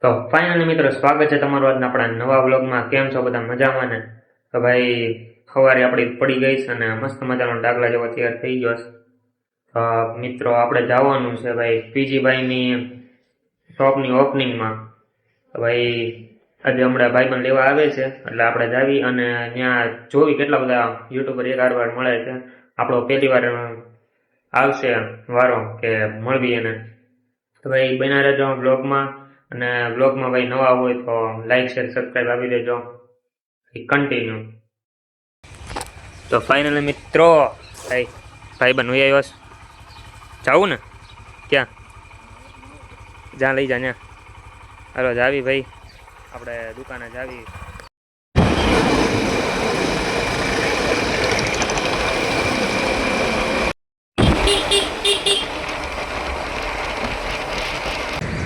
તો ફાઇનલી મિત્રો સ્વાગત છે તમારું આજના આપણા નવા વ્લોગમાં. કેમ છો બધા? મજામાં ને? તો ભાઈ સવારે આપણી પડી ગઈ છે અને મસ્ત મજાનો ડાગલા જેવો તૈયાર થઈ ગયો છે. તો મિત્રો આપણે જવાનું છે ભાઈ પીજીભાઈની શોપની ઓપનિંગમાં. તો ભાઈ આજે હમણાં ભાઈબંધ લેવા આવે છે એટલે આપણે જાવી અને ત્યાં જોવી કેટલા બધા યુટ્યુબર એક વાર મળે છે. આપણો પહેલી વાર આવશે વારો કે મળવી એને. તો ભાઈ બના રહેજો બ્લોગમાં. અને બ્લોગમાં ભાઈ નવા હોય તો લાઈક શેર સબસ્ક્રાઈબ આપી દેજો. કન્ટિન્યુ. તો ફાઇનલી મિત્રો ભાઈ બન હું આવ્યો જાવું ને ક્યાં જ્યાં લઈ જા ત્યાં હાલો જાવી ભાઈ આપણે દુકાને જાવી.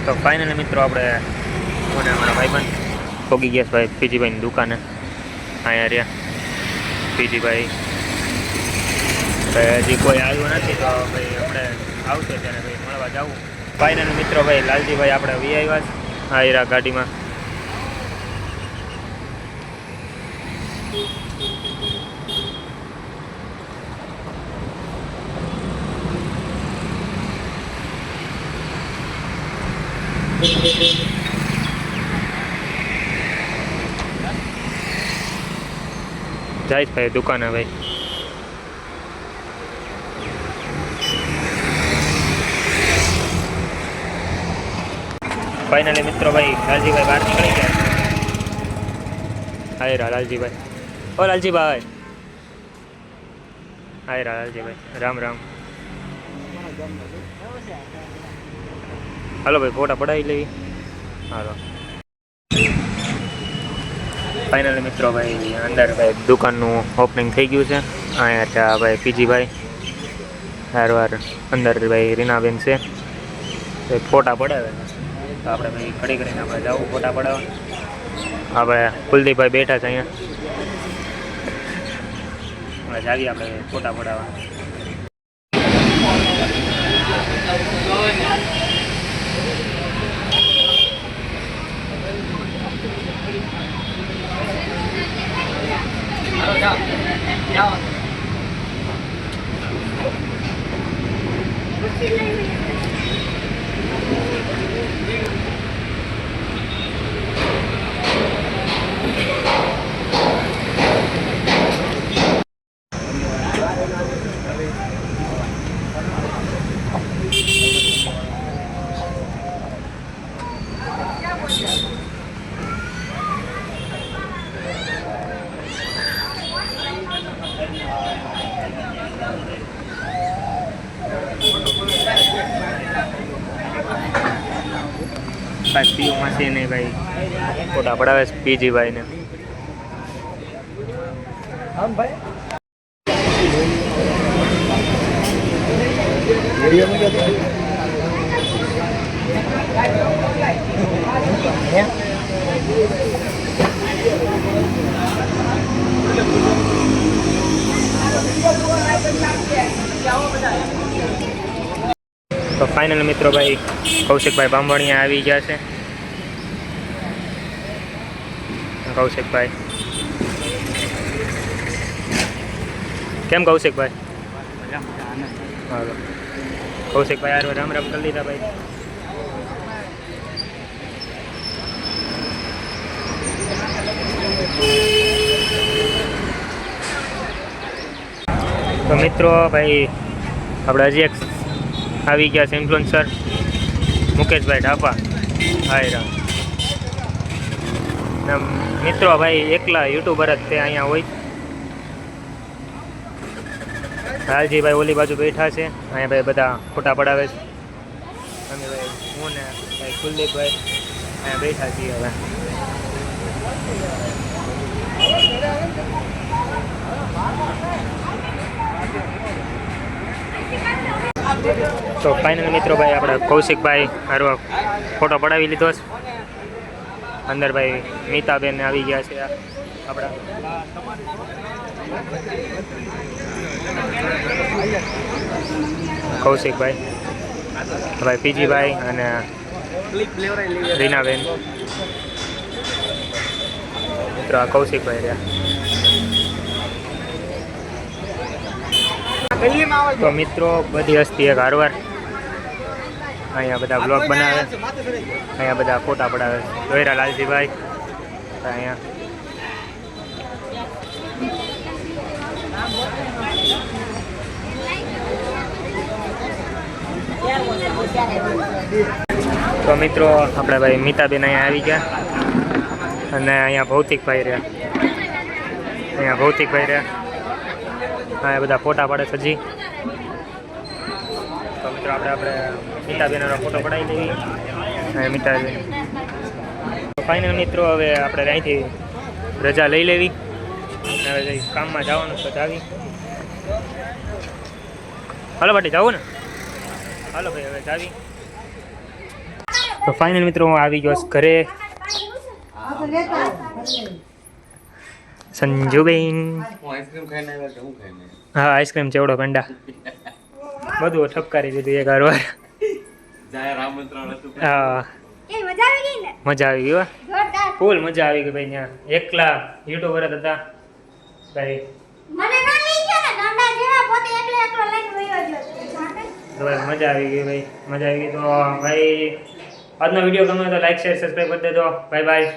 તો ફાઇનલી મિત્રો આપણે મને અમારા ભાઈબંધ પહોંચી ગયા ભાઈ પીજીભાઈની દુકાને. અહીંયા રહ્યા પીજીભાઈ. હજી કોઈ આવ્યું નથી તો ભાઈ આપણે આવશે ત્યારે ભાઈ મળવા જવું. ફાઇનલી મિત્રો ભાઈ લાલજીભાઈ આપણે વી આવ્યા છે આ હીરા ગાડીમાં. જઈશ ભાઈ દુકાને ભાઈ. ફાઇનલી મિત્રો ભાઈ લાલજીભાઈ બહાર નીકળી ગયા. હાય રા લાલજીભાઈ. ઓ લાલજીભાઈ. હાય રા લાલજીભાઈ. રામ રામ. હાલો ભાઈ ફોટા પડાવી લેવી. હાલો ફાઇનલી મિત્રો ભાઈ અંદર ભાઈ દુકાનનું ઓપનિંગ થઈ ગયું છે. અહીંયા છે ભાઈ પીજીભાઈ વાર અંદર ભાઈ રીનાબેન છે ફોટા પડાવે. તો આપણે ભાઈ ઘડી કરીને આપણે જવું ફોટા પડાવવા. આપણે કુલદીપભાઈ બેઠા છે અહીંયા જાવી આપણે ફોટા પડાવવા. ભાઈ પીયુમાં છે ને ભાઈ ફોટા પડાવે છે પીજીભાઈ ને. તો ફાઇનલ મિત્રો ભાઈ કૌશિકભાઈ બાંભણિયા આવી ગયા છે. કૌશિકભાઈ કેમ કૌશિકભાઈ? હાલો કૌશિકભાઈ યાર રામ રામ કરી લીધા ભાઈ. તો મિત્રો ભાઈ આપણે હજી એક આવી ગયા છે ઇન્ફ્લુએન્સર મુકેશભાઈ ઢાપા. હાય મિત્રો ભાઈ એકલા યુટ્યુબર જ તે અહીંયા હોય. લાલજીભાઈ ઓલી બાજુ બેઠા છે અહીંયા ભાઈ બધા ફોટા પડાવે છે. અમે ભાઈ હું ને ભાઈ કુલદીપભાઈ અહીંયા બેઠા છીએ. હવે તો ફાઇનલ મિત્રો ભાઈ આપણે કૌશિકભાઈ હારો ફોટો પડાવી લીધો છે. અંદર ભાઈ મીતાબેન આવી ગયા છે આપણા. કૌશિકભાઈ ભાઈ પીજીભાઈ અને રીનાબેન, મિત્રો આ કૌશિકભાઈ રહ્યા. તો મિત્રો બધી હસ્તી એક હારવાર અહીંયા બધા બ્લોગ બનાવે, અહીંયા બધા ફોટા પડાવે. દોયરા લાલજીભાઈ અહીંયા તો મિત્રો આપણે ભાઈ મીતાબેન અહીંયા આવી ગયા અને અહીંયા ભૌતિકભાઈ રહ્યા, અહીંયા ભૌતિકભાઈ રહ્યા. હા બધા ફોટા પાડે સજી. તો મિત્રો આપણે મીતાબેનનો ફોટો પડાવી લેવી. હા મીતાબેન. તો ફાઇનલ મિત્રો હવે આપણે અહીંથી રજા લઈ લેવી. હવે કામમાં જવાનું તો જાવી. હાલો બાટી જાવું ને, હાલો ભાઈ હવે જાવી. તો ફાઇનલ મિત્રો હું આવી ગયો ઘરે. સંજુબેન હા આઈસ્ક્રીમ ચેવડો પેંડા બધું ઠપકારી દીધું એક વાર. હા મજા આવી ગઈ, ફૂલ મજા આવી ગઈ ભાઈ. ત્યાં એકલા યુટ્યુબર જ હતા ભાઈ. મજા આવી ગઈ ભાઈ, મજા આવી ગઈ. તો ભાઈ આજનો વિડીયો ગમે તો લાઈક શેર સબસ્ક્રાઈબ કરી દેજો. Bye bye.